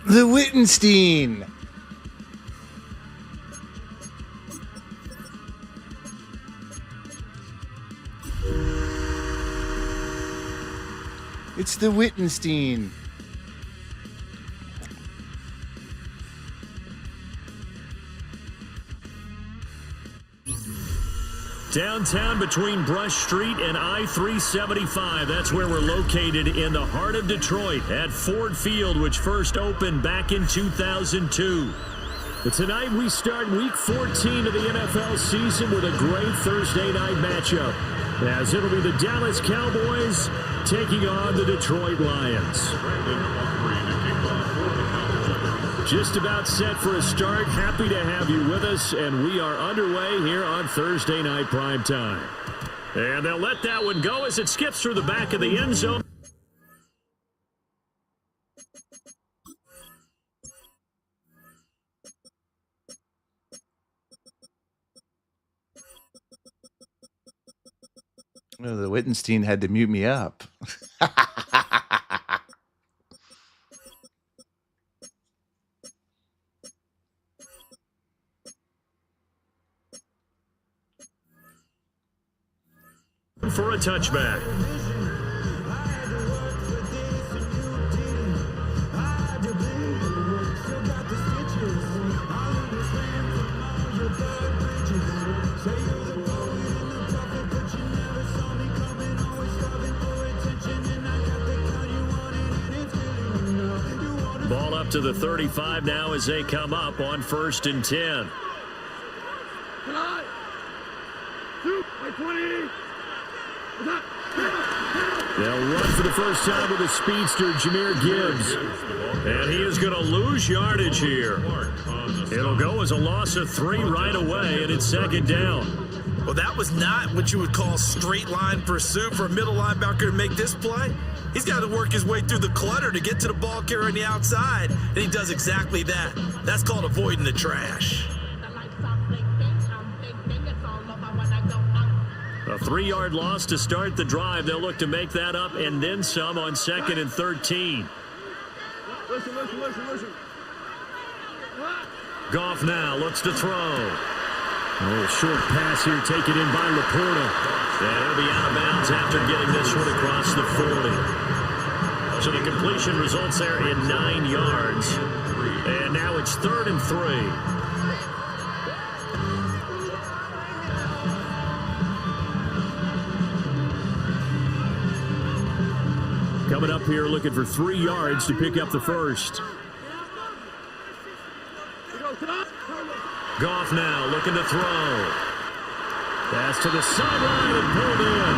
The Wittenstein. It's the Wittenstein. Downtown between Brush Street and I-375. That's where we're located in the heart of Detroit at Ford Field, which first opened back in 2002. But tonight we start Week 14 of the NFL season with a great Thursday night matchup, as it'll be the Dallas Cowboys taking on the Detroit Lions. Just about set for a start. Happy to have you with us, and we are underway here on Thursday Night Primetime. And they'll let that one go as it skips through the back of the end zone. Oh, the Wittenstein had to mute me up. For a touchback. Ball up to the 35 now as they come up on 1st and 10. They'll run for the first time with a speedster, Jahmyr Gibbs. And he is going to lose yardage here. It'll go as a loss of 3 right away, and it's 2nd down. Well, that was not what you would call straight line pursuit for a middle linebacker to make this play. He's got to work his way through the clutter to get to the ball carrier on the outside, and he does exactly that. That's called avoiding the trash. A 3-yard loss to start the drive. They'll look to make that up and then some on 2nd and 13. Listen. Goff now looks to throw. A little short pass here taken in by Laporta. And he'll be out of bounds after getting this one across the 40. So the completion results there in 9 yards. And now it's 3rd and 3. Coming up here looking for 3 yards to pick up the first. Goff now looking to throw. Pass to the sideline and pulled in.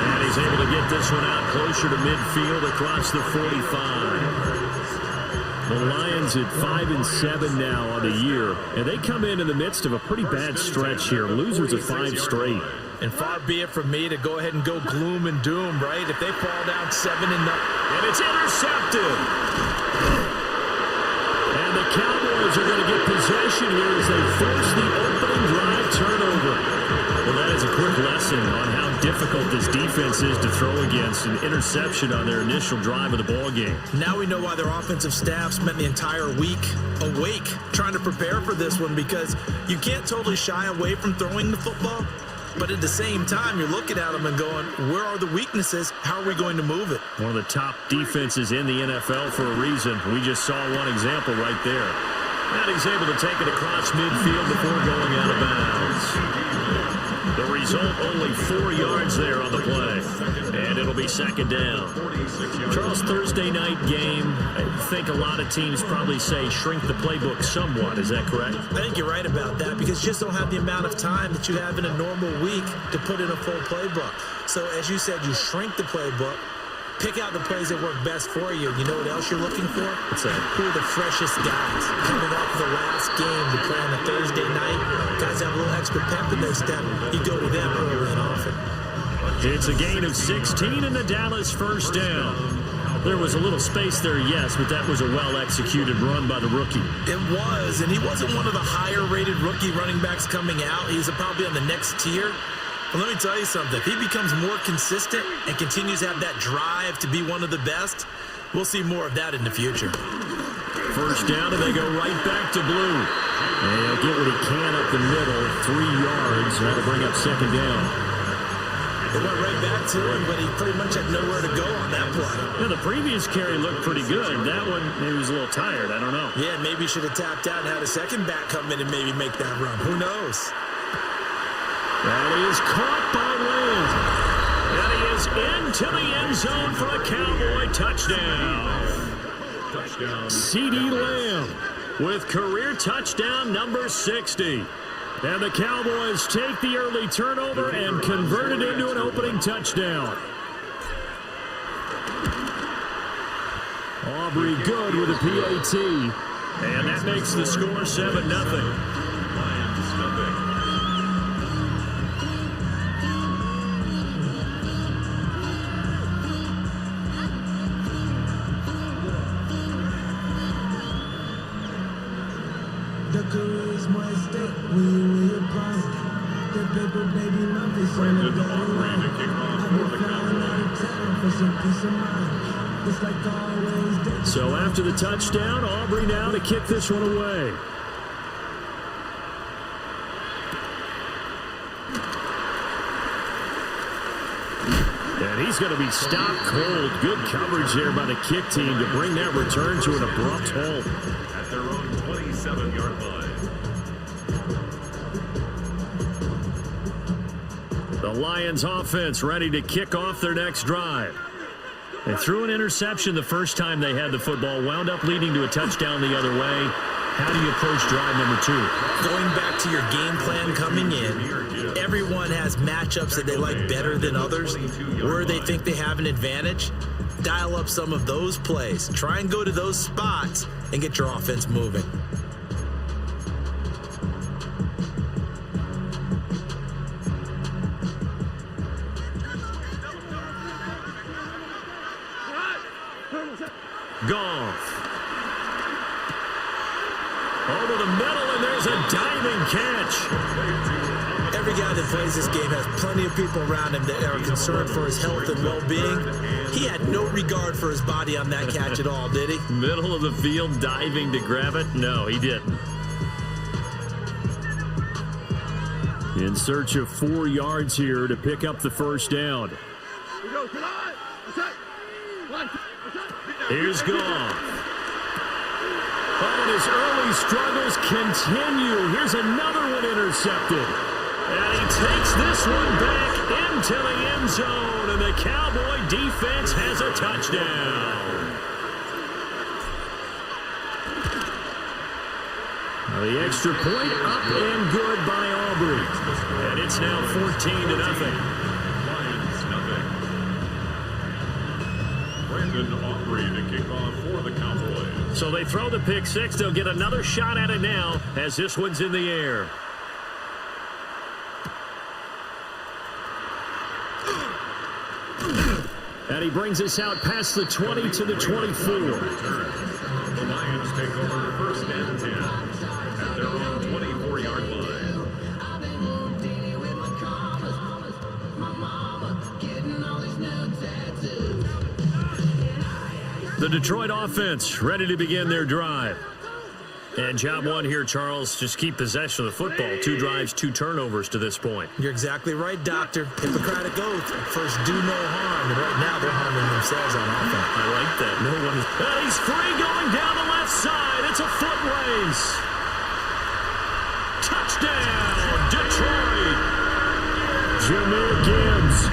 And he's able to get this one out closer to midfield across the 45. The Lions at 5-7 now on the year. And they come in the midst of a pretty bad stretch here. Losers of 5 straight. And far be it from me to go ahead and go gloom and doom, right? If they fall down 7-0. And it's intercepted. And the Cowboys are going to get possession here as they force the opening drive turnover. Well, that is a quick lesson on how difficult this defense is to throw against. An interception on their initial drive of the ballgame. Now we know why their offensive staff spent the entire week awake trying to prepare for this one, because you can't totally shy away from throwing the football. But at the same time, you're looking at them and going, where are the weaknesses? How are we going to move it? One of the top defenses in the NFL for a reason. We just saw one example right there. And he's able to take it across midfield before going out of bounds. The result, only 4 yards there on the play. And it'll be 2nd down. Charles, Thursday night game, I think a lot of teams probably say shrink the playbook somewhat. Is that correct? I think you're right about that, because you just don't have the amount of time that you have in a normal week to put in a full playbook. So as you said, you shrink the playbook, pick out the plays that work best for you. You know what else you're looking for? What's that? Who are the freshest guys coming off the last game to play on a Thursday night? Guys have a little extra pep in their step. You go to them early and often. It's a gain of 16 and the Dallas first down. There was a little space there, yes, but that was a well-executed run by the rookie. It was, and he wasn't one of the higher-rated rookie running backs coming out. He's probably on the next tier. But let me tell you something. If he becomes more consistent and continues to have that drive to be one of the best, we'll see more of that in the future. first down, and they go right back to blue. And he'll get what he can up the middle, 3 yards. That'll bring up second down. They went right back to him, but he pretty much had nowhere to go on that play. Yeah, the previous carry looked pretty good. That one, maybe he was a little tired. I don't know. Yeah, maybe he should have tapped out and had a second back come in and maybe make that run. Who knows? That is caught by Lamb. And he is into the end zone for a Cowboy touchdown. CeeDee Lamb with career touchdown number 60. And the Cowboys take the early turnover and convert it into an opening touchdown. Aubrey good with a PAT. And that makes the score 7-0. So after the touchdown, Aubrey now to kick this one away. And he's going to be stopped cold. Good coverage there by the kick team to bring that return to an abrupt halt. At their own 27-yard line. The Lions offense ready to kick off their next drive. They threw an interception the first time they had the football, wound up leading to a touchdown the other way. How do you approach drive number 2? Going back to your game plan coming in, everyone has matchups that they like better than others, where they think they have an advantage. Dial up some of those plays. Try and go to those spots and get your offense moving. Goff. Over the middle, and there's a diving catch. Every guy that plays this game has plenty of people around him that are concerned for his health and well-being. He had no regard for his body on that catch at all, did he? Middle of the field, diving to grab it? No, he didn't. In search of 4 yards here to pick up the first down. Here's Goff. Oh, and his early struggles continue. Here's another one intercepted. And he takes this one back into the end zone. And the Cowboy defense has a touchdown. Now the extra point up and good by Aubrey. And it's now 14-0. Aubrey to kick off for the Cowboys. So they throw the pick six. They'll get another shot at it now as this one's in the air. And he brings us out past the 20 to the 24. The Lions take over first and 10 at their own 24-yard line. The Detroit offense ready to begin their drive. And job one here, Charles, just keep possession of the football. 2 drives, 2 turnovers to this point. You're exactly right, Doctor. Hippocratic oath. First, do no harm. And right now, they're harming themselves on offense. I like that. No one is... he's free going down the left side. It's a foot race. Touchdown, Detroit. Jahmyr Gibbs,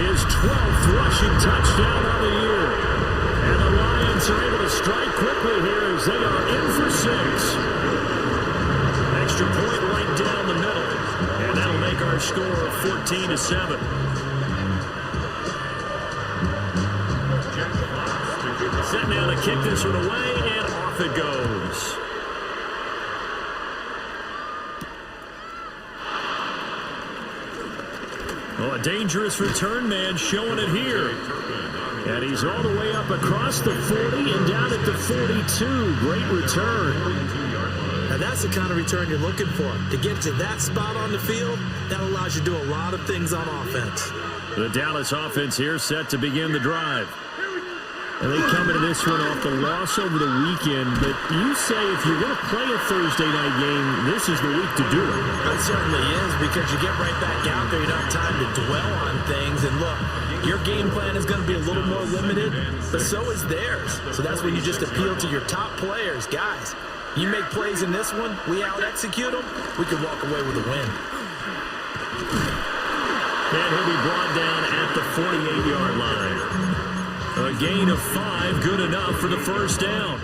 his 12th rushing touchdown of the year. And the Lions are able to strike quickly here as they are in for 6. Extra point right down the middle. And that'll make our score 14-7. Set now to kick this one away, and off it goes. Oh, a dangerous return man showing it here. And he's all the way up across the 40 and down at the 42. Great return. Now that's the kind of return you're looking for. To get to that spot on the field, that allows you to do a lot of things on offense. The Dallas offense here set to begin the drive. And they come into this one off the loss over the weekend. But you say if you're going to play a Thursday night game, this is the week to do it. It certainly is, because you get right back out there. You don't have time to dwell on things. And look, your game plan is going to be a little more limited, but so is theirs. So that's when you just appeal to your top players. Guys, you make plays in this one, we out-execute them, we can walk away with a win. And he'll be brought down at the 48-yard line. A gain of 5, good enough for the first down.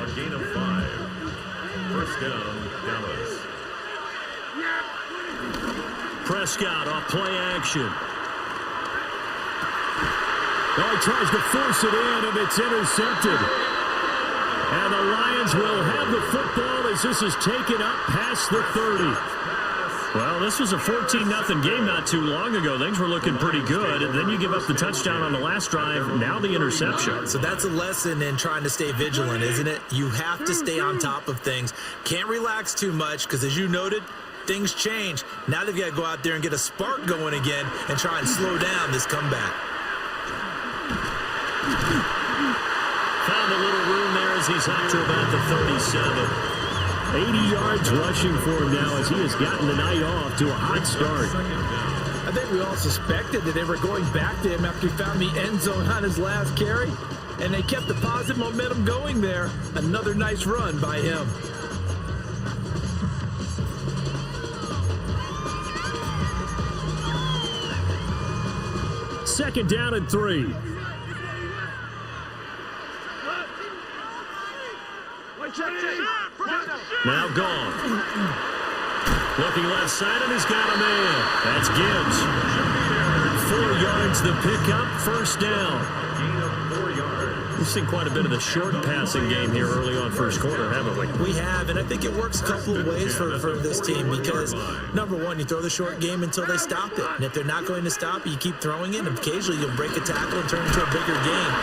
A gain of 5. First down, Dallas. Prescott off play action. Oh, he tries to force it in, and it's intercepted. And the Lions will have the football as this is taken up past the 30. Well, this was a 14-0 game not too long ago. Things were looking pretty good. And then you give up the touchdown on the last drive. Now the interception. So that's a lesson in trying to stay vigilant, isn't it? You have to stay on top of things. Can't relax too much because, as you noted, things change. Now they've got to go out there and get a spark going again and try and slow down this comeback. Found a little room there as he's up to about the 37. 80 yards rushing for him now as he has gotten the night off to a hot start. I think we all suspected that they were going back to him after he found the end zone on his last carry, and they kept the positive momentum going there. Another nice run by him. Second down and 3. Now gone. Looking left side, and he's got a man. That's Gibbs. 4 yards the pickup, first down. Gain of 4 yards. We've seen quite a bit of the short passing game here early on first quarter, haven't we? We have, and I think it works a couple of ways for this team because, number one, you throw the short game until they stop it. And if they're not going to stop it, you keep throwing it, and occasionally you'll break a tackle and turn it into a bigger game.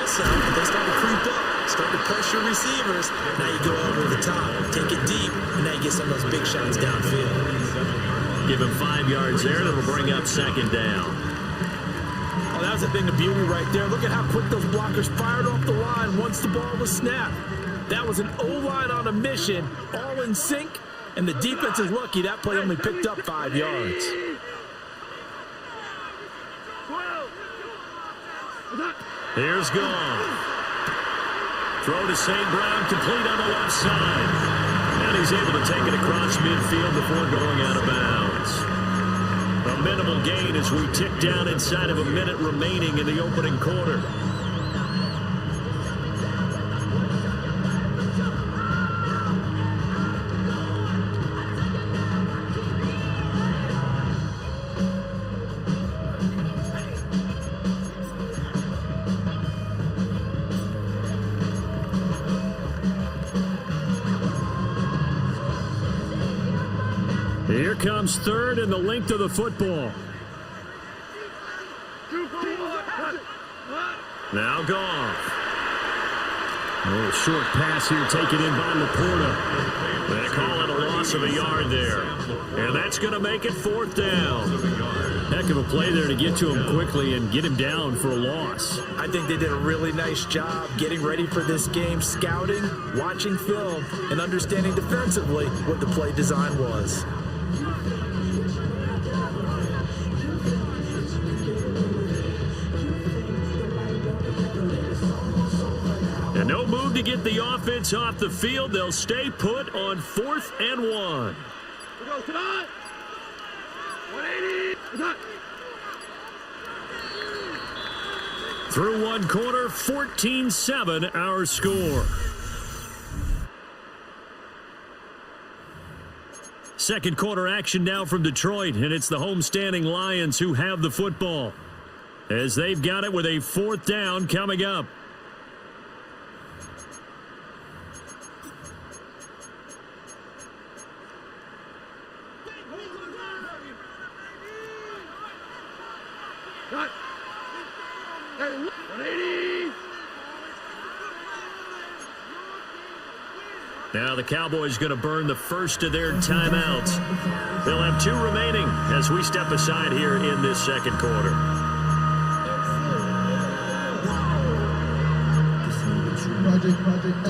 Also, if they start to creep up, start to pressure receivers, now you go over the top, take it deep, and now you get some of those big shots downfield. Give him 5 yards there, and it'll bring up second down. Oh, that was a thing of beauty right there. Look at how quick those blockers fired off the line once the ball was snapped. That was an O-line on a mission, all in sync, and the defense is lucky that play only picked up 5 yards. Here's Gone. Throw to St. Brown, complete on the left side. And he's able to take it across midfield before going out of bounds. A minimal gain as we tick down inside of a minute remaining in the opening quarter. Here comes third and the length of the football. Now Goff. A little short pass here taken in by Laporta. They call it a loss of a yard there. And that's going to make it fourth down. Heck of a play there to get to him quickly and get him down for a loss. I think they did a really nice job getting ready for this game, scouting, watching film, and understanding defensively what the play design was. And no move to get the offense off the field. They'll stay put on 4th and 1. Through one quarter, 14-7 our score. Second quarter action now from Detroit, and it's the homestanding Lions who have the football as they've got it with a 4th down coming up. Now the Cowboys going to burn the first of their timeouts. They'll have 2 remaining as we step aside here in this second quarter. Project,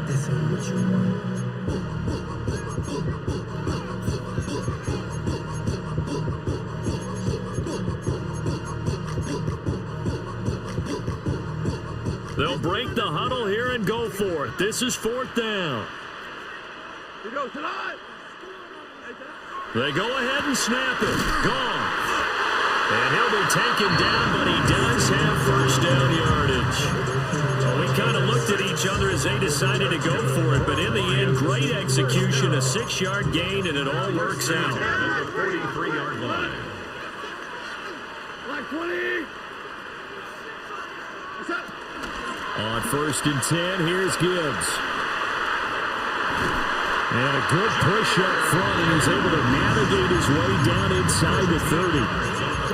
this ain't what you want. They'll break the huddle here and go for it. This is 4th down. They go ahead and snap it. Gone. And he'll be taken down, but he does have first down yardage. Well, we kind of looked at each other as they decided to go for it, but in the end, great execution, a 6-yard gain, and it all works out. At the 43-yard line. On 1st and 10, here's Gibbs. And a good push up front, and he's able to navigate his way down inside the 30.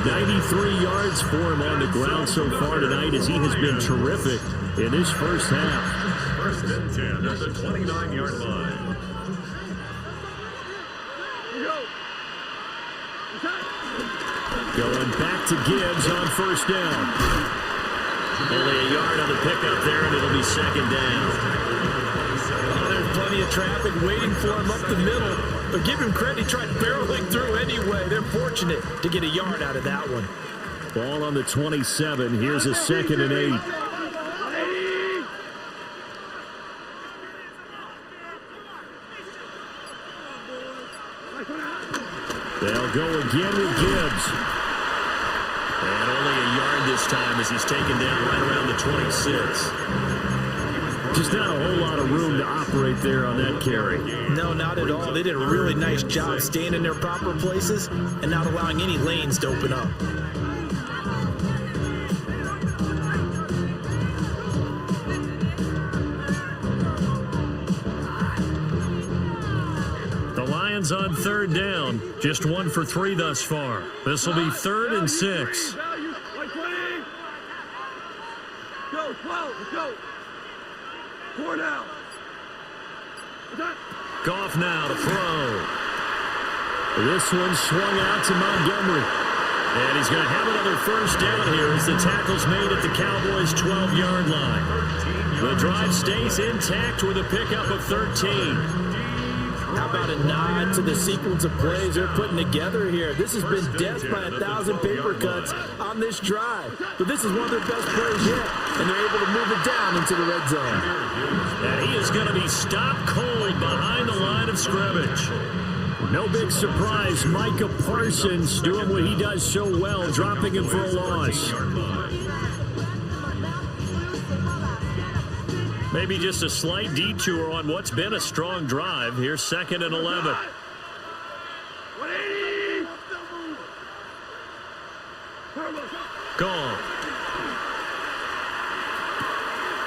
93 yards for him on the ground so far tonight, as he has been terrific in this first half. 1st and 10 at the 29-yard line. Going back to Gibbs on 1st down. Only a yard on the pickup there, and it'll be 2nd down. Oh, there's plenty of traffic waiting for him up the middle. But give him credit, he tried barreling through anyway. They're fortunate to get a yard out of that one. Ball on the 27. Here's a 2nd and 8. They'll go again with Gibbs. And only a yard this time as he's taken down right around the 26. Just not a whole lot of room to operate there on that carry. No, not at all. They did a really nice job staying in their proper places and not allowing any lanes to open up. The Lions on 3rd down. Just 1 for 3 thus far. This will be 3rd and 6. Go, 12, go. 4 down. Goff now to throw. This one swung out to Montgomery. And he's going to have another first down here as the tackle's made at the Cowboys' 12-yard line. The drive stays intact with a pickup of 13. How about a nod to the sequence of plays they're putting together here? This has been death by 1,000 paper cuts on this drive. But this is one of their best plays yet, and they're able to move it down into the red zone. And he is going to be stopped cold behind the line of scrimmage. No big surprise, Micah Parsons doing what he does so well, dropping him for a loss. Maybe just a slight detour on what's been a strong drive. Here's 2nd and 11. Gone.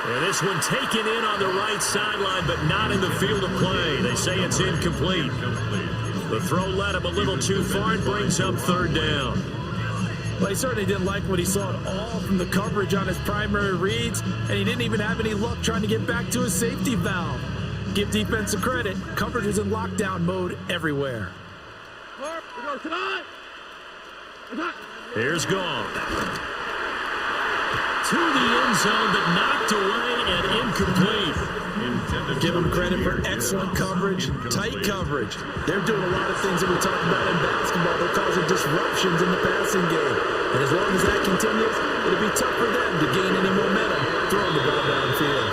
And this one taken in on the right sideline, but not in the field of play. They say it's incomplete. The throw led him a little too far and brings up 3rd down. Well, he certainly didn't like what he saw at all from the coverage on his primary reads, and he didn't even have any luck trying to get back to his safety valve. Give defense a credit. Coverage is in lockdown mode everywhere. Here's Goff. To the end zone, but knocked away and incomplete. Give them credit for excellent coverage, tight coverage. They're doing a lot of things that we talk about in basketball. They're causing disruptions in the passing game. And as long as that continues, it'll be tough for them to gain any momentum throwing the ball downfield.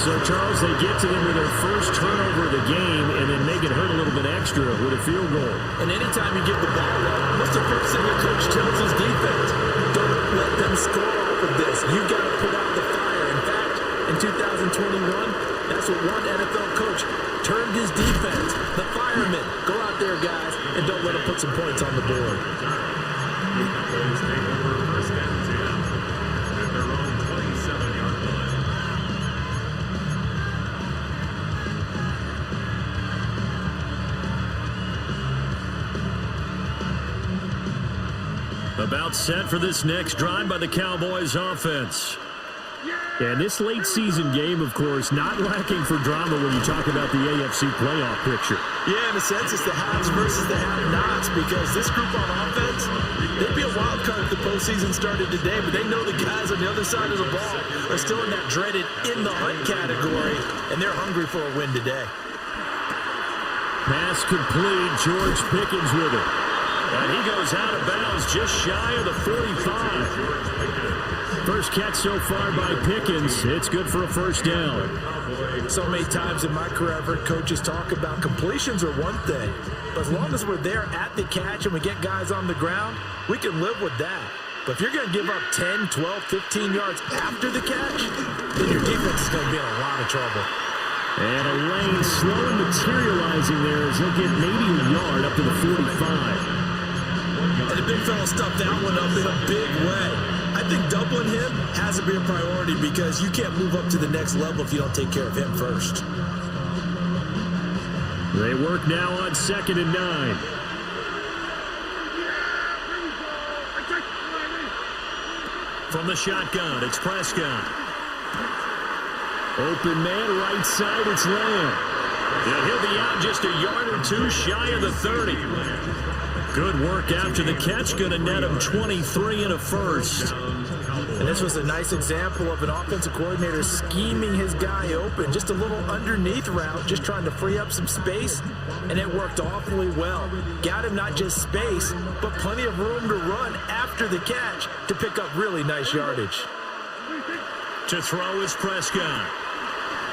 So, Charles, they get to them with their first turnover of the game and then make it hurt a little bit extra with a field goal. And anytime you give the ball up, what's the first thing the coach tells his defense? Don't let them score off of this. You got to put out the fire. In fact, in 2021, that's what one NFL coach termed his defense. The firemen. Go out there, guys, and don't let them put some points on the board. Cowboys take over 1st and 10 at their own 27-yard line. About set for this next drive by the Cowboys offense. Yeah! And this late season game, of course, not lacking for drama when you talk about the AFC playoff picture. Yeah, in a sense, it's the haves versus the have-nots because this group on offense, they'd be a wild card if the postseason started today, but they know the guys on the other side of the ball are still in that dreaded in-the-hunt category, and they're hungry for a win today. Pass complete. George Pickens with it. And he goes out of bounds just shy of the 45. First catch so far by Pickens. It's good for a first down. So many times in my career, I've heard coaches talk about completions are one thing. But as long as we're there at the catch and we get guys on the ground, we can live with that. But if you're going to give up 10, 12, 15 yards after the catch, then your defense is going to be in a lot of trouble. And a lane slowly materializing there as he'll get maybe a yard up to the 45. And the big fella stuffed that one up in a big way. I think doubling him has to be a priority because you can't move up to the next level if you don't take care of him first. They work now on 2nd and 9. From the shotgun, it's Prescott. Open man, right side, it's Lamb. And he'll be out just a yard or two shy of the 30. Good work after the catch, going to net him 23 and a first. And this was a nice example of an offensive coordinator scheming his guy open. Just a little underneath route, just trying to free up some space, and it worked awfully well. Got him not just space, but plenty of room to run after the catch to pick up really nice yardage. To throw is Prescott.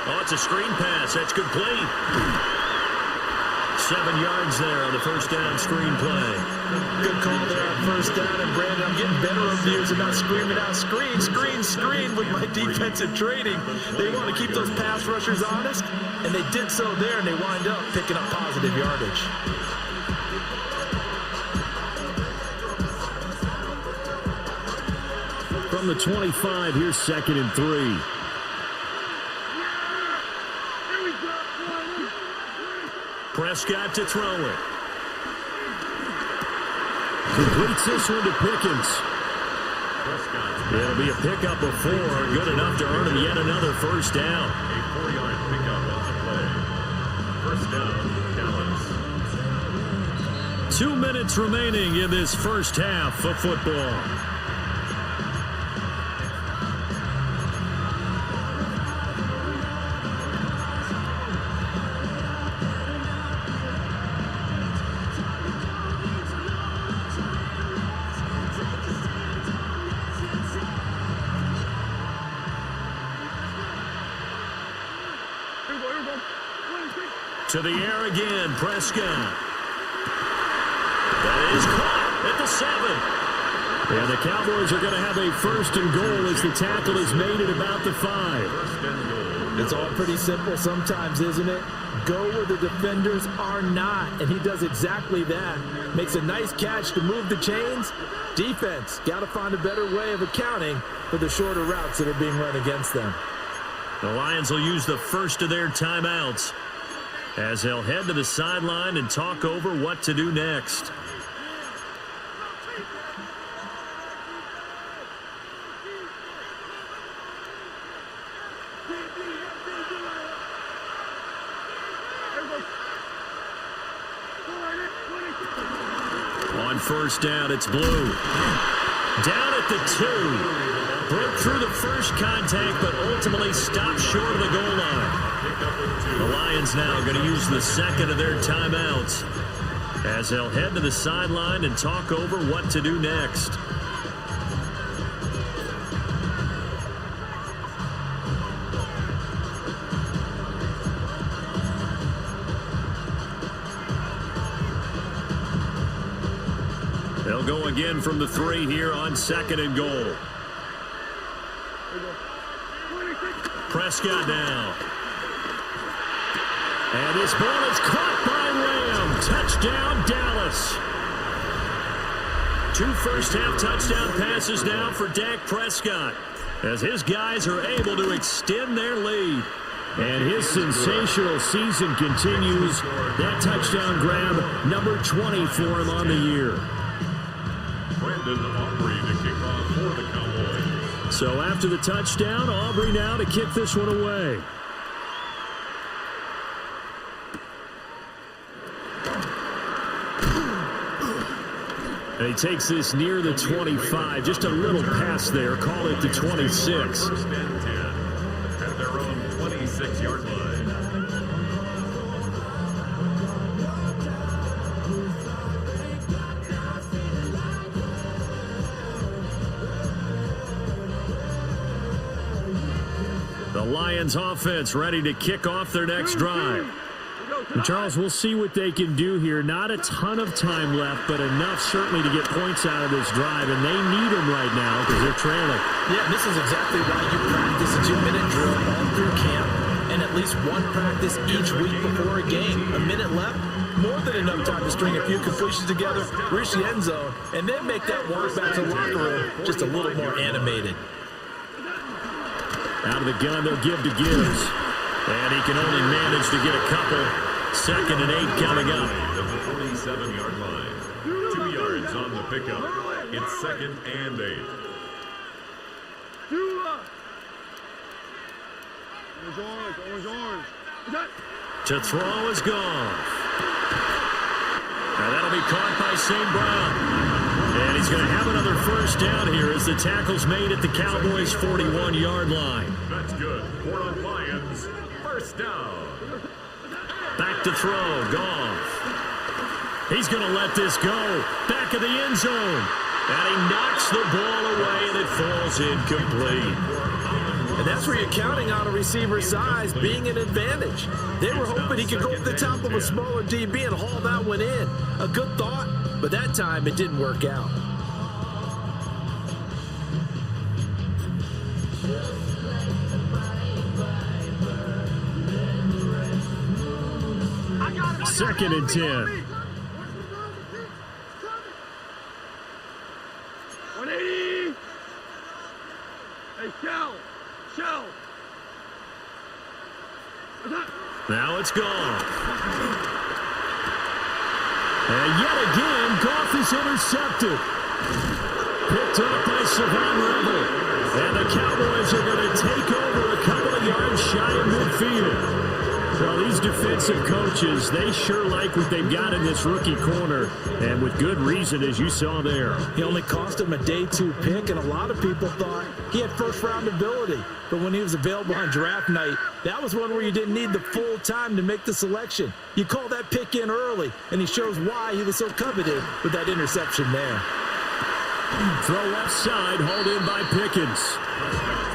Oh, it's a screen pass. That's complete. 7 yards there on the first down screen play. Good call there on first down. And, Brandon, I'm getting better reviews about screaming out screen, screen, screen with my defensive trading. They want to keep those pass rushers honest, and they did so there, and they wind up picking up positive yardage. From the 25, here's 2nd and 3. Prescott to throw it. Completes this one to Pickens. It'll be a pickup of 4, good enough to earn him yet another first down. A 4-yard pickup on the play. First down, Dallas. 2 minutes remaining in this first half of football. To the air again, Prescott. That is caught at the 7. And the Cowboys are going to have a first and goal as the tackle is made at about the 5. It's all pretty simple sometimes, isn't it? Go where the defenders are not, and he does exactly that. Makes a nice catch to move the chains. Defense, got to find a better way of accounting for the shorter routes that are being run against them. The Lions will use the first of their timeouts as they'll head to the sideline and talk over what to do next. On first down, it's Blue. Down at the 2. Broke through the first contact, but ultimately stopped short of the goal line. The Lions now going to use the second of their timeouts as they'll head to the sideline and talk over what to do next. They'll go again from the 3 here on 2nd and goal. Prescott now. And this ball is caught by Lamb. Touchdown, Dallas. 2 first-half touchdown passes now for Dak Prescott as his guys are able to extend their lead. And his sensational season continues. That touchdown grab, number 20 for him on the year. Brandon Aubrey to kick off for the Cowboys. So after the touchdown, Aubrey now to kick this one away. And he takes this near the 25. Just a little pass there. Call it the 26. First and 10 at their own 26-yard line. The Lions offense ready to kick off their next drive. And Charles, we'll see what they can do here. Not a ton of time left, but enough certainly to get points out of this drive, and they need them right now because they're trailing. Yeah, this is exactly why you practice a 2-minute drill all through camp and at least one practice each week before a game. A minute left, more than enough time to string a few completions together, reach the end zone, and then make that walk back to the locker room just a little more animated. Out of the gun, they'll give to Gibbs. And he can only manage to get a couple. 2nd and 8 coming up. At the 47-yard line. 2 yards on the pickup. It's 2nd and 8. To throw is gone. Now that'll be caught by St. Brown. And he's going to have another first down here as the tackle's made at the Cowboys' 41-yard line. That's good. 4 on Lions. First down. Back to throw. Goff. He's going to let this go. Back of the end zone. And he knocks the ball away, and it falls incomplete. And that's where you're counting on a receiver's size being an advantage. They were hoping he could go up the top of a smaller DB and haul that one in. A good thought, but that time it didn't work out. Second and 10. 180. Hey, Shell. Now it's gone. And yet again, Goff is intercepted. Picked up by Savon Rebel. And the Cowboys are going to take over a couple of yards shy of midfield. Well, these defensive coaches, they sure like what they've got in this rookie corner, and with good reason, as you saw there. He only cost him a day 2 pick, and a lot of people thought he had first-round ability. But when he was available on draft night, that was one where you didn't need the full time to make the selection. You call that pick in early, and he shows why he was so coveted with that interception there. Throw left side, hauled in by Pickens.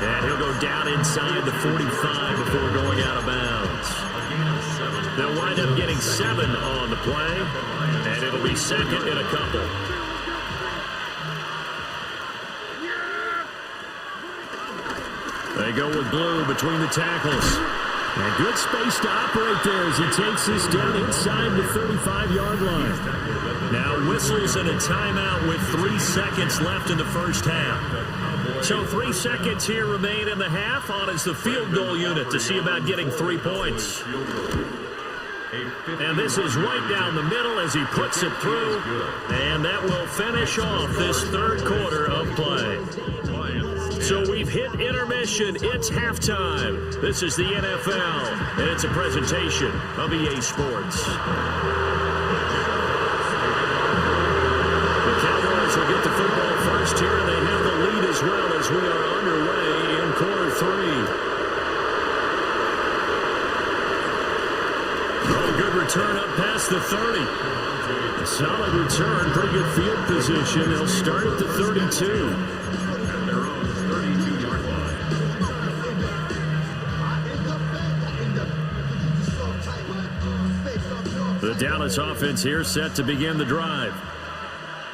And he'll go down inside the 45 before going out of bounds. They'll wind up getting 7 on the play, and it'll be 2nd and a couple. They go with Blue between the tackles. And good space to operate there as he takes this down inside the 35-yard line. Now whistles and a timeout with 3 seconds left in the first half. So 3 seconds here remain in the half. On is the field goal unit to see about getting 3 points. And this is right down the middle as he puts it through. And that will finish off this third quarter of play. So we've hit intermission. It's halftime. This is the NFL, and it's a presentation of EA Sports. The Cowboys will get the football first here, and they have the lead as well as we are underway in quarter 3. Oh, good return up past the 30. A solid return, pretty good field position. They'll start at the 32. The Dallas offense here set to begin the drive.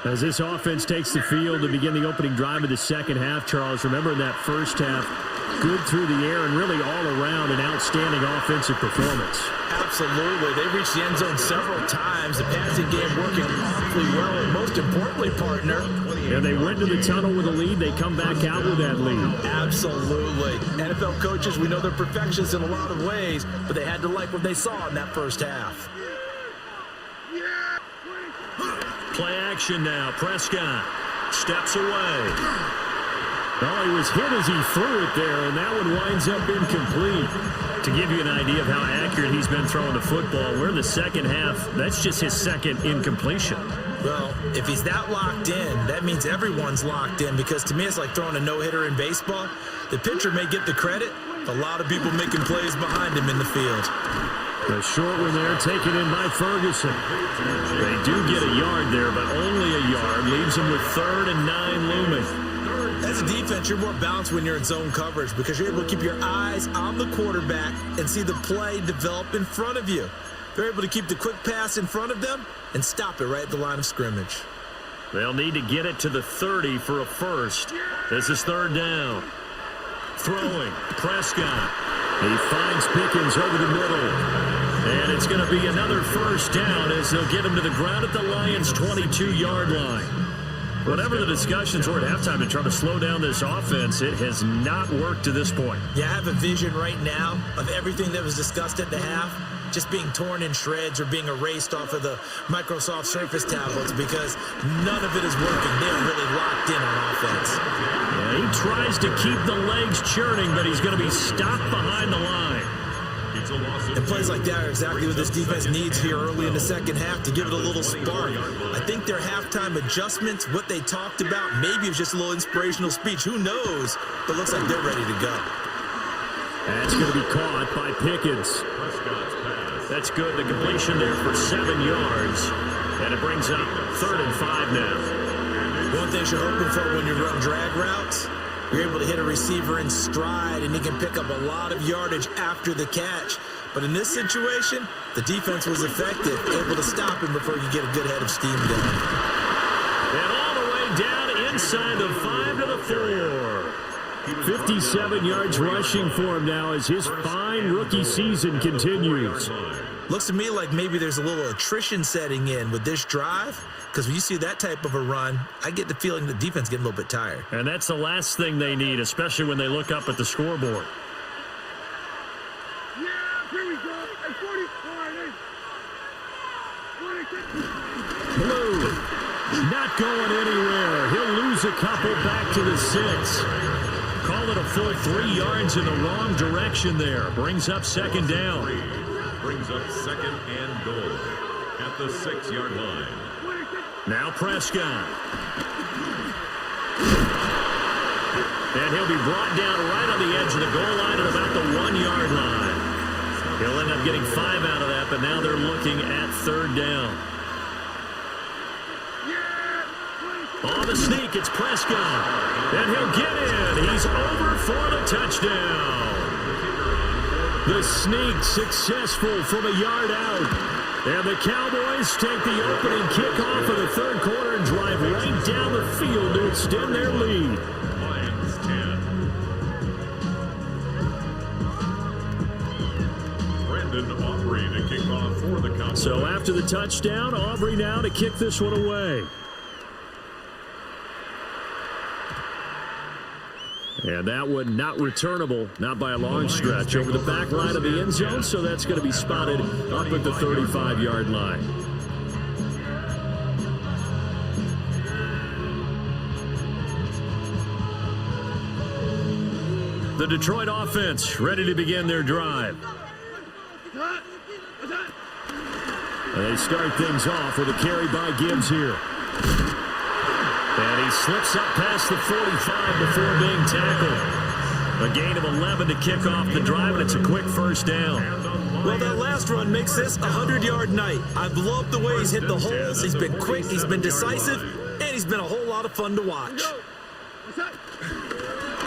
As this offense takes the field to begin the opening drive of the second half, Charles, remember in that first half, good through the air and really all around an outstanding offensive performance. Absolutely. They reached the end zone several times. The passing game working awfully well. And most importantly, partner. And they went to the tunnel with a lead. They come back out with that lead. Absolutely. NFL coaches, we know they're perfectionists in a lot of ways, but they had to like what they saw in that first half. Play action now. Prescott steps away. Well, he was hit as he threw it there, and that one winds up incomplete. To give you an idea of how accurate he's been throwing the football, we're in the second half. That's just his second incompletion. Well, if he's that locked in, that means everyone's locked in, because to me it's like throwing a no-hitter in baseball. The pitcher may get the credit, a lot of people making plays behind him in the field. The short one there taken in by Ferguson. They do get a yard there, but only a yard. Leaves them with 3rd and 9 looming. As a defense, you're more balanced when you're in zone coverage because you're able to keep your eyes on the quarterback and see the play develop in front of you. They're able to keep the quick pass in front of them and stop it right at the line of scrimmage. They'll need to get it to the 30 for a first. This is 3rd down. Throwing, Prescott. He finds Pickens over the middle. And it's going to be another first down as they'll get him to the ground at the Lions' 22-yard line. Whatever the discussions were at halftime to try to slow down this offense, it has not worked to this point. Yeah, I have a vision right now of everything that was discussed at the half just being torn in shreds or being erased off of the Microsoft Surface tablets because none of it is working. They're really locked in on offense. Yeah, he tries to keep the legs churning, but he's going to be stopped behind the line. And plays like that are exactly what this defense needs here early in the second half to give it a little spark. I think their halftime adjustments, what they talked about, maybe it was just a little inspirational speech. Who knows? But it looks like they're ready to go. That's going to be caught by Pickens. That's good. The completion there for 7 yards. And it brings up 3rd and 5 now. One thing you're hoping for when you run drag routes, you're able to hit a receiver in stride, and he can pick up a lot of yardage after the catch. But in this situation, the defense was effective, able to stop him before you get a good head of steam going. And all the way down inside the 5 to the 4. 57 yards rushing for him now as his fine rookie season continues. Looks to me like maybe there's a little attrition setting in with this drive, because when you see that type of a run, I get the feeling the defense getting a little bit tired. And that's the last thing they need, especially when they look up at the scoreboard. Yeah, here we go. At 40. Blue, not going anywhere. He'll lose a couple back to the 6. Call it a full 3 yards in the wrong direction there. Brings up 2nd down. Brings up 2nd and goal at the 6-yard line. Now Prescott. And he'll be brought down right on the edge of the goal line at about the 1-yard line. He'll end up getting 5 out of that, but now they're looking at 3rd down. On the sneak, it's Prescott. And he'll get in. He's over for the touchdown. The sneak successful from a yard out. And the Cowboys take the opening kickoff of the 3rd quarter and drive right down the field to extend their lead. Lions 10. Brandon Aubrey to kick off for the Cowboys. So after the touchdown, Aubrey now to kick this one away. And that one not returnable, not by a long stretch, over the back line of the end zone, so that's going to be spotted up at the 35-yard line. The Detroit offense ready to begin their drive. And they start things off with a carry by Gibbs here. And he slips up past the 45 before being tackled. A gain of 11 to kick off the drive, and it's a quick first down. Well, that last run makes this a 100-yard night. I've loved the way he's hit the holes. He's been quick, he's been decisive, and he's been a whole lot of fun to watch.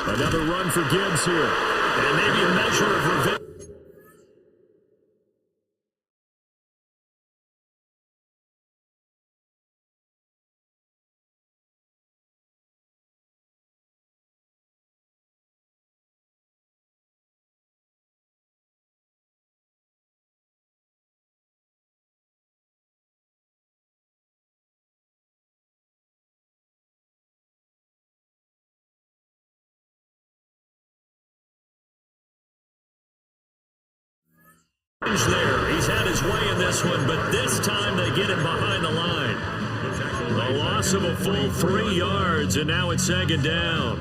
Another run for Gibbs here. And maybe a measure of revenge. There. He's had his way in this one, but this time they get him behind the line. A loss of a full 3 yards, and now it's 2nd down.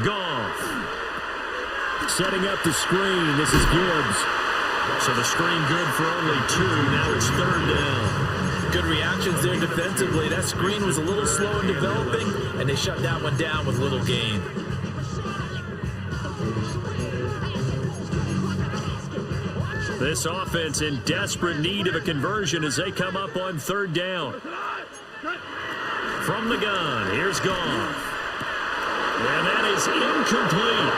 Goff. Setting up the screen. This is Gibbs. So the screen good for only 2. Now it's 3rd down. Good reactions there defensively. That screen was a little slow in developing, and they shut that one down with little gain. This offense in desperate need of a conversion as they come up on 3rd down. From the gun, here's Goff. And that is incomplete.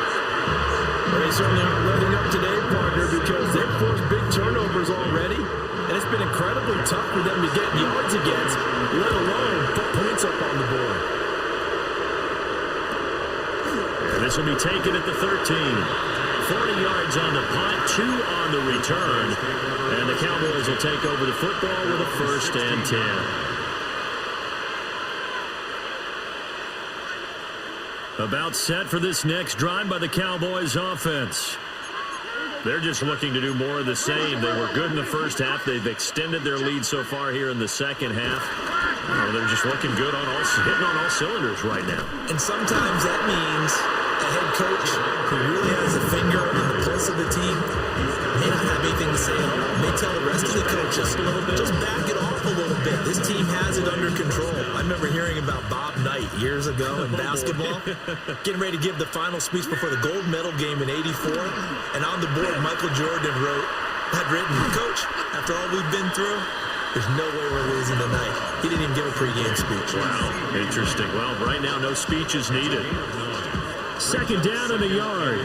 Well, they certainly aren't letting up today, partner, because they've forced big turnovers already, and it's been incredibly tough for them to get yards against, let alone put points up on the board. And this will be taken at the 13. 40 yards on the punt, 2 on the return, and the Cowboys will take over the football with a 1st and 10. About set for this next drive by the Cowboys offense. They're just looking to do more of the same. They were good in the first half. They've extended their lead so far here in the second half. Oh, they're just looking good on hitting on all cylinders right now. And sometimes that means a head coach who really has a finger on the pulse of the team may not have anything to say at all. May tell the rest of the coaches, just back it off a little bit. This team has it under control. I remember hearing about Bob Knight years ago in basketball, getting ready to give the final speech before the gold medal game in '84, and on the board, Michael Jordan had written, "Coach, after all we've been through, there's no way we're losing tonight." He didn't even give a pregame speech. Wow, interesting. Well, right now, no speech is needed. 2nd down and a yard.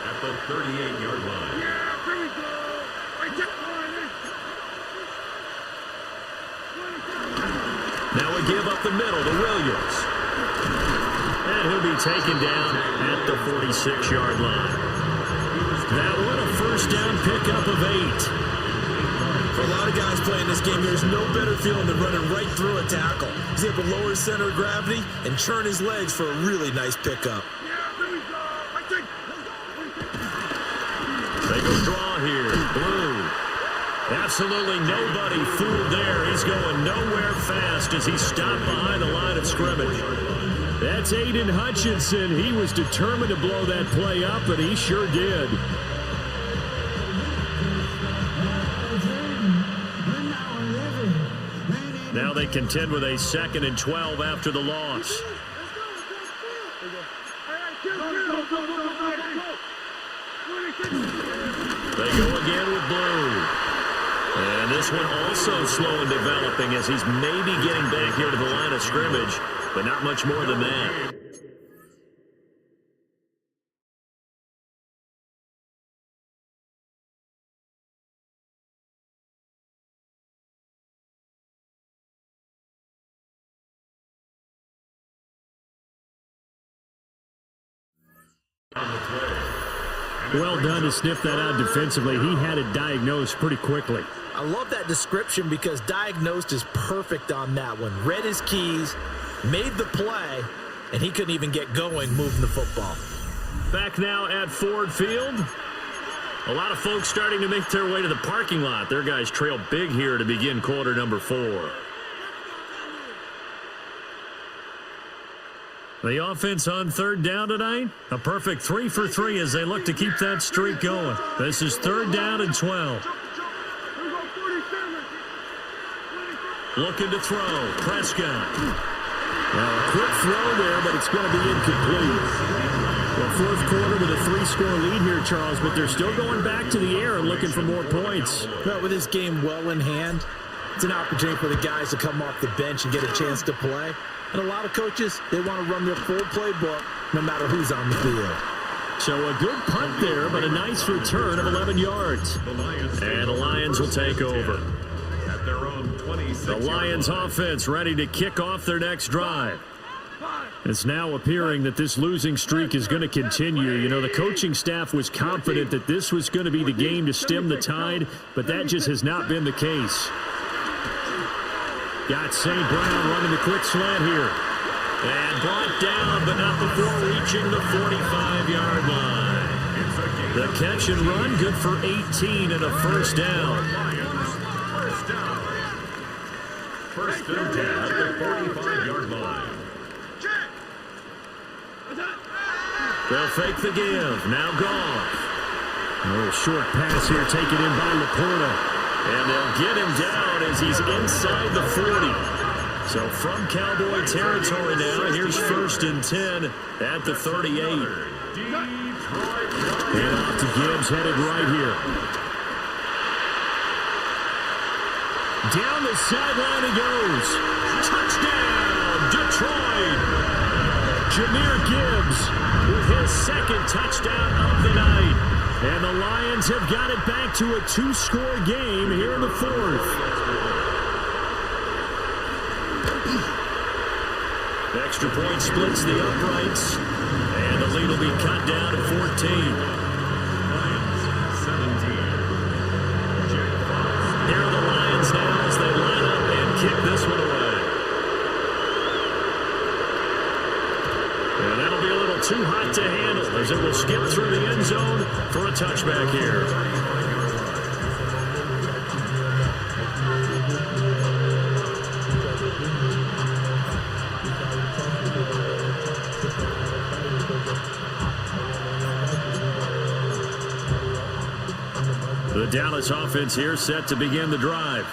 At the 38-yard line. Yeah, here we go. I get Now we give up the middle to Williams. And he'll be taken down at the 46-yard line. That one a 1st down pickup of 8. For a lot of guys playing this game, there's no better feeling than running right through a tackle. He's able to lower his center of gravity and churn his legs for a really nice pickup. They go draw here. Blue. Absolutely nobody fooled there. He's going nowhere fast as he stopped behind the line of scrimmage. That's Aiden Hutchinson. He was determined to blow that play up, and he sure did. Now they contend with a 2nd and 12 after the loss. They go again with Blue. And this one also slow in developing as he's maybe getting back here to the line of scrimmage, but not much more than that. Well done to sniff that out defensively. He had it diagnosed pretty quickly. I love that description because diagnosed is perfect on that one. Read his keys, made the play, and he couldn't even get going moving the football. Back now at Ford Field. A lot of folks starting to make their way to the parking lot. Their guys trail big here to begin quarter number 4. The offense on 3rd down tonight, a perfect 3 for 3 as they look to keep that streak going. This is 3rd down and 12. Looking to throw, Prescott. Now a quick throw there, but it's going to be incomplete. Well, 4th quarter with a 3-score lead here, Charles, but they're still going back to the air and looking for more points. Well, with this game well in hand, it's an opportunity for the guys to come off the bench and get a chance to play. And a lot of coaches, they want to run their full playbook no matter who's on the field. So a good punt there, but a nice return of 11 yards. And the Lions will take over. At their own 26. The Lions offense ready to kick off their next drive. It's now appearing that this losing streak is going to continue. You know, the coaching staff was confident that this was going to be the game to stem the tide, but that just has not been the case. Got St. Brown running the quick slant here. And brought down, but not before reaching the 45-yard line. The catch and run, good for 18 and a 1st down. First and 10 at the 45-yard line. They'll fake the give. Now Goff. A little short pass here taken in by Laporta. And they'll get him down as he's inside the 40. So from Cowboy territory now, here's 1st and 10 at the 38. And off to Gibbs, headed right here. Down the sideline he goes. Touchdown, Detroit. Jahmyr Gibbs with his 2nd touchdown of the night. And the Lions have got it back to a 2-score game here in the 4th. Extra point splits the uprights. And the lead will be cut down to 14. Here are the Lions now as they line up and kick this one away. And that'll be a little too hot to handle as it will skip through the end zone for a touchback here. The Dallas offense here set to begin the drive.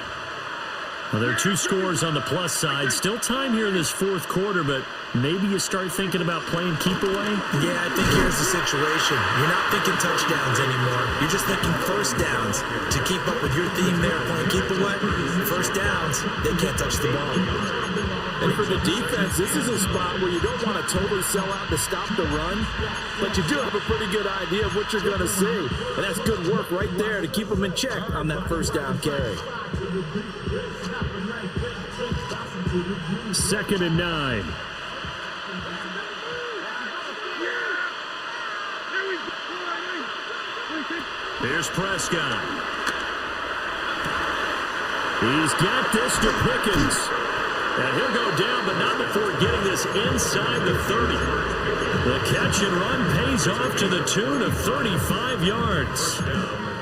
Well, there are 2 scores on the plus side. Still time here in this 4th quarter, but maybe you start thinking about playing keep away? Yeah, I think here's the situation. You're not thinking touchdowns anymore. You're just thinking first downs. To keep up with your theme there, playing keep away, first downs, they can't touch the ball. And for the defense, this is a spot where you don't want to totally sell out to stop the run, but you do have a pretty good idea of what you're going to see. And that's good work right there to keep them in check on that first down carry. 2nd and 9. Here's Prescott. He's got this to Pickens. And he'll go down, but not before getting this inside the 30. The catch and run pays off to the tune of 35 yards.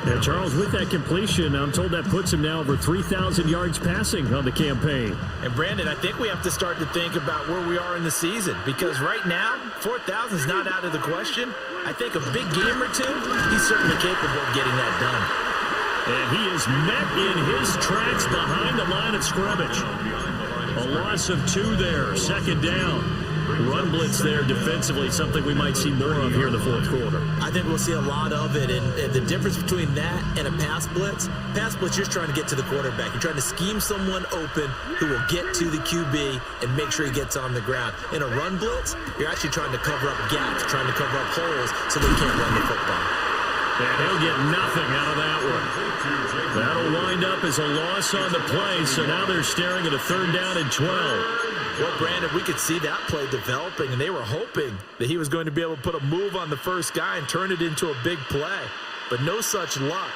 And Charles, with that completion, I'm told that puts him now over 3,000 yards passing on the campaign. And Brandon, I think we have to start to think about where we are in the season, because right now, 4,000 is not out of the question. I think a big game or 2, he's certainly capable of getting that done. And he is met in his tracks behind the line of scrimmage. A loss of 2 there, 2nd down. Run blitz there defensively, something we might see more of here in the 4th quarter. I think we'll see a lot of it, and the difference between that and a pass blitz, you're just trying to get to the quarterback. You're trying to scheme someone open who will get to the QB and make sure he gets on the ground. In a run blitz, you're actually trying to cover up gaps, trying to cover up holes so they can't run the football. And he'll get nothing out of that one. That'll wind up as a loss on the play, so now they're staring at a 3rd down and 12. Well, Brandon, we could see that play developing, and they were hoping that he was going to be able to put a move on the first guy and turn it into a big play. But no such luck.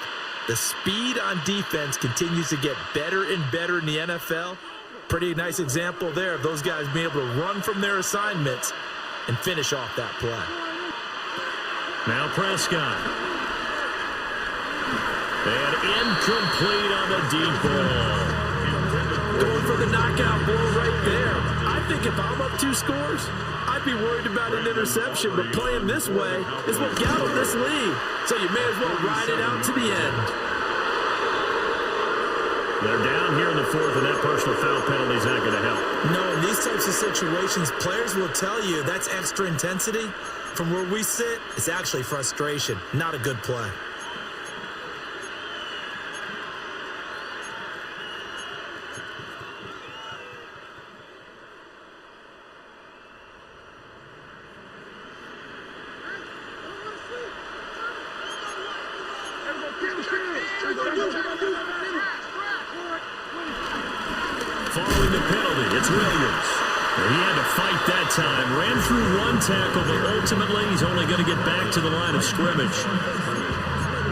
The speed on defense continues to get better and better in the NFL. Pretty nice example there of those guys being able to run from their assignments and finish off that play. Now Prescott. And incomplete on the deep ball. Going for the knockout blow right there. I think if I'm up 2 scores, I'd be worried about an interception, but playing this way is what got them this lead. So you may as well ride it out to the end. They're down here in the 4th, and that personal foul penalty is not going to help. No, in these types of situations, players will tell you that's extra intensity. From where we sit, it's actually frustration, not a good play. Following the penalty, it's Williams. And he had to fight that time. Ran through 1 tackle, but ultimately he's only going to get back to the line of scrimmage.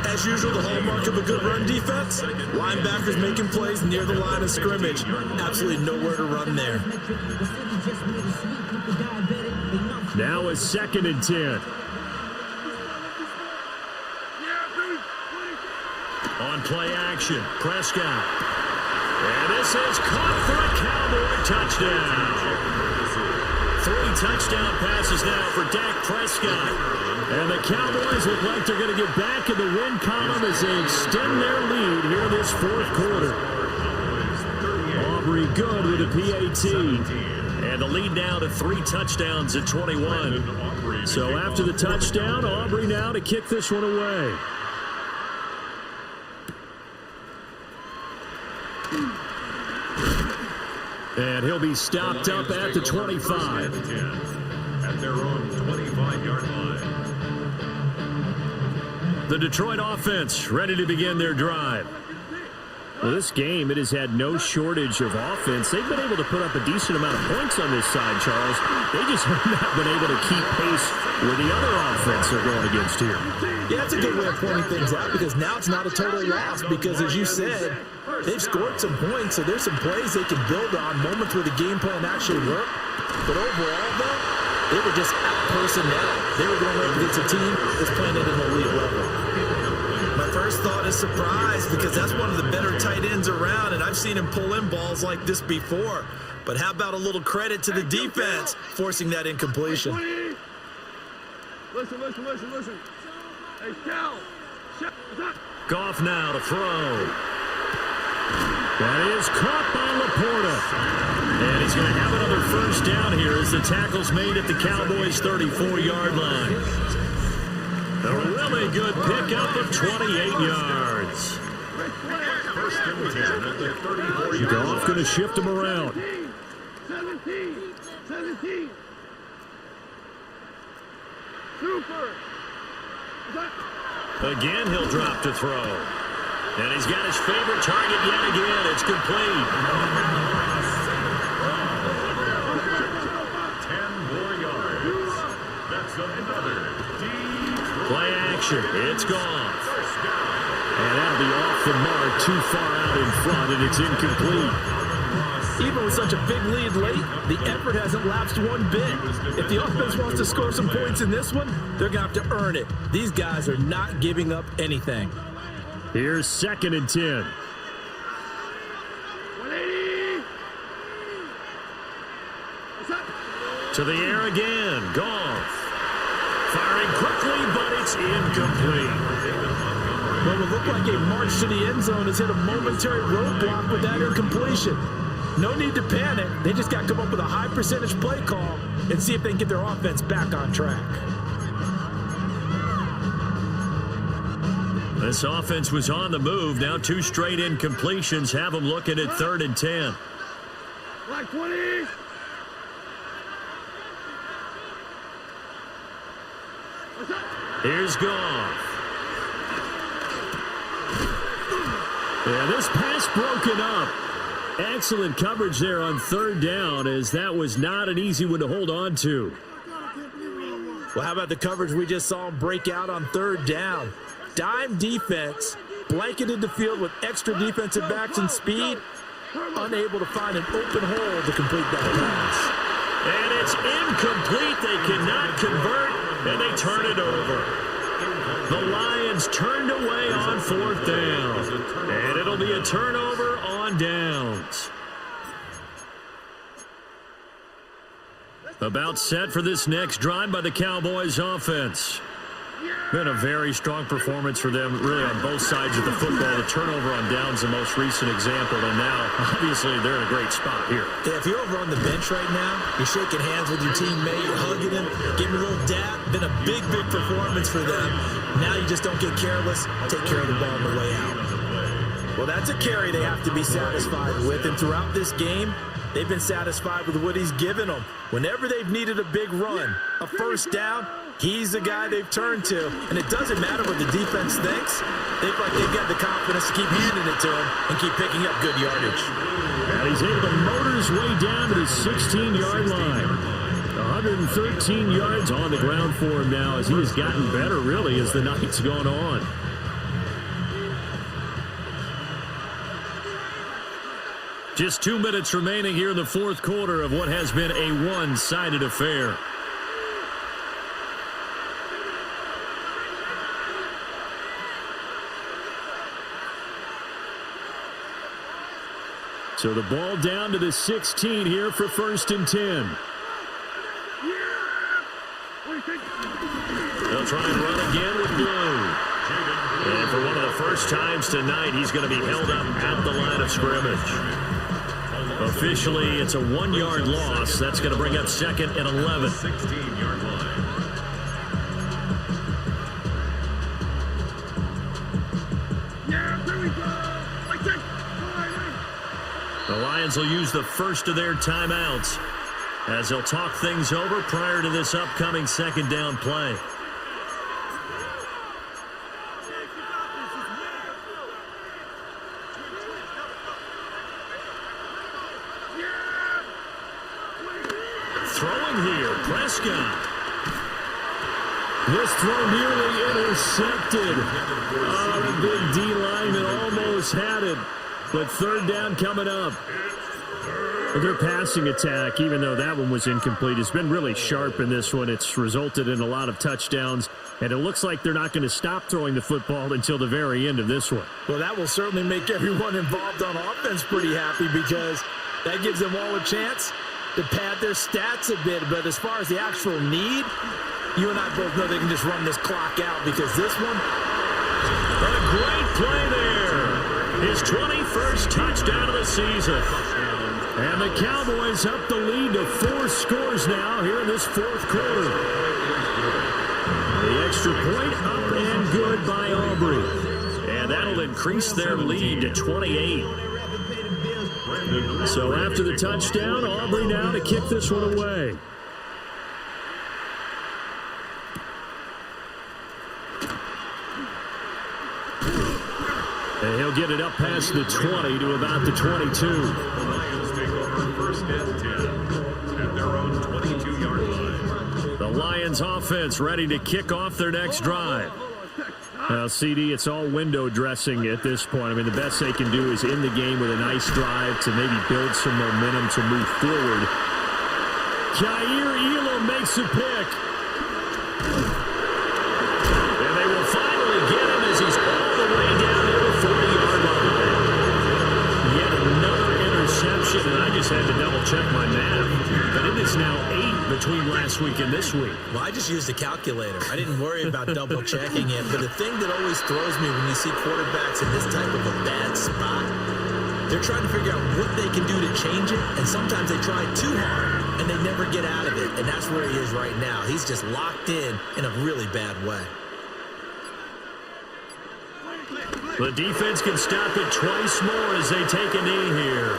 As usual, the hallmark of a good run defense, linebackers making plays near the line of scrimmage. Absolutely nowhere to run there. Now a 2nd and 10. On play action, Prescott. And this is caught for a Cowboy touchdown. 3 touchdown passes now for Dak Prescott. And the Cowboys look like they're going to get back in the win column as they extend their lead here this fourth quarter. Aubrey good with a PAT. And the lead now to 3 touchdowns at 21. So after the touchdown, Aubrey now to kick this one away. And he'll be stopped up at the 25. At their own 25-yard line. The Detroit offense ready to begin their drive. Well, this game, it has had no shortage of offense. They've been able to put up a decent amount of points on this side, Charles. They just have not been able to keep pace with the other offense they're going against here. Yeah, that's a good way of pointing things out because now it's not a total loss because, as you said, they've scored some points, so there's some plays they can build on, moments where the game plan actually worked. But overall, though, they were just out personnel. They were going up against a team that's playing at an elite level. My first thought is surprise because that's one of the better tight ends around, and I've seen him pull in balls like this before. But how about a little credit to the defense forcing that incompletion? Listen. Hey, Cal. Goff now to throw. That is caught by Laporta. And he's going to have another first down here as the tackle's made at the Cowboys' 34-yard line. A really good pickup of 28 yards. First and 10 at the 34-yard Goff line. going to shift him around. 17. Super. Again, he'll drop to throw. And he's got his favorite target yet again. It's complete. 10 more yards. That's another deep Play action. It's gone. first down. And that'll be off the mark, too far out in front, and it's incomplete. Even with such a big lead late, the effort hasn't lapsed one bit. If the offense wants to score some points in this one, they're going to have to earn it. These guys are not giving up anything. Here's 2nd and 10. 180. To the air again. Goff. Firing quickly, but it's incomplete. What would look like a march to the end zone has hit a momentary roadblock with that incompletion. No need to panic. They just got to come up with a high percentage play call and see if they can get their offense back on track. This offense was on the move. Now 2 straight incompletions have them looking at 3rd and 10. Like 20. Here's Goff. Yeah, this pass broken up. Excellent coverage there on 3rd down, as that was not an easy one to hold on to. Well, how about the coverage we just saw them break out on 3rd down? Dime defense, blanketed the field with extra defensive backs and speed, unable to find an open hole to complete that pass. And it's incomplete. They cannot convert, and they turn it over. The Lions turned away on 4th down, and it'll be a turnover on downs. About set for this next drive by the Cowboys offense. Been a very strong performance for them, really, on both sides of the football. The turnover on downs, the most recent example, and now, obviously, they're in a great spot here. Yeah, if you're over on the bench right now, you're shaking hands with your teammate, you're hugging him, giving a little dap. Been a big performance for them. Now you just don't get careless. Take care of the ball on the way out. Well, that's a carry they have to be satisfied with, and throughout this game, they've been satisfied with what he's given them. Whenever they've needed a big run, a first down, he's the guy they've turned to. And it doesn't matter what the defense thinks. They feel like they've got the confidence to keep handing it to him and keep picking up good yardage. And he's able to motor his way down to the 16-yard line. 113 yards on the ground for him now as he has gotten better, really, as the night's gone on. Just 2 minutes remaining here in the fourth quarter of what has been a one-sided affair. So the ball down to the 16 here for 1st and 10. They'll try and run again with blue. And for one of the first times tonight, he's going to be held up at the line of scrimmage. Officially, it's a 1-yard loss. That's going to bring up second and 11. 16-yard line. Yeah, there we go. Like that. The Lions will use the first of their timeouts as they'll talk things over prior to this upcoming second down play. Throwing here, Prescott. This throw nearly intercepted. Oh, the big D lineman almost had it. But third down coming up. Their passing attack, even though that one was incomplete, has been really sharp in this one. It's resulted in a lot of touchdowns, and it looks like they're not going to stop throwing the football until the very end of this one. Well, that will certainly make everyone involved on offense pretty happy because that gives them all a chance to pad their stats a bit. But as far as the actual need, you and I both know they can just run this clock out because this one... A great play there. His 21st touchdown of the season. And the Cowboys up the lead to 4 scores now here in this fourth quarter. The extra point up and good by Aubrey. And that'll increase their lead to 28. So after the touchdown, Aubrey now to kick this one away. And he'll get it up past the 20 to about the 22. The Lions take over first and 10 at their own 22-yard line. The Lions offense ready to kick off their next drive. Well, CD, it's all window dressing at this point. I mean, the best they can do is end the game with a nice drive to maybe build some momentum to move forward. Jair Elam makes a pick. And they will finally get him as he's all the way down to the 40-yard line. Yet another interception, and I just had to double-check my math. But it is now 8 between last week and this week. Well, I just used a calculator. I didn't worry about double checking it. But the thing that always throws me when you see quarterbacks in this type of a bad spot, they're trying to figure out what they can do to change it. And sometimes they try too hard and they never get out of it. And that's where he is right now. He's just locked in a really bad way. The defense can stop it twice more as they take a knee here.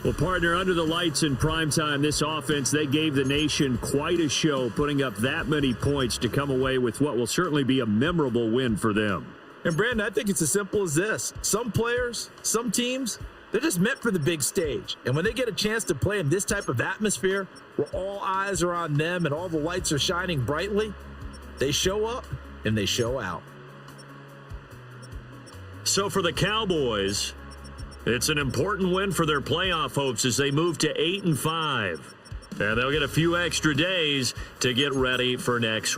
Well, partner, under the lights in primetime, this offense, they gave the nation quite a show, putting up that many points to come away with what will certainly be a memorable win for them. And, Brandon, I think it's as simple as this. Some players, some teams, they're just meant for the big stage. And when they get a chance to play in this type of atmosphere where all eyes are on them and all the lights are shining brightly, they show up and they show out. So for the Cowboys, it's an important win for their playoff hopes as they move to 8-5. And they'll get a few extra days to get ready for next week.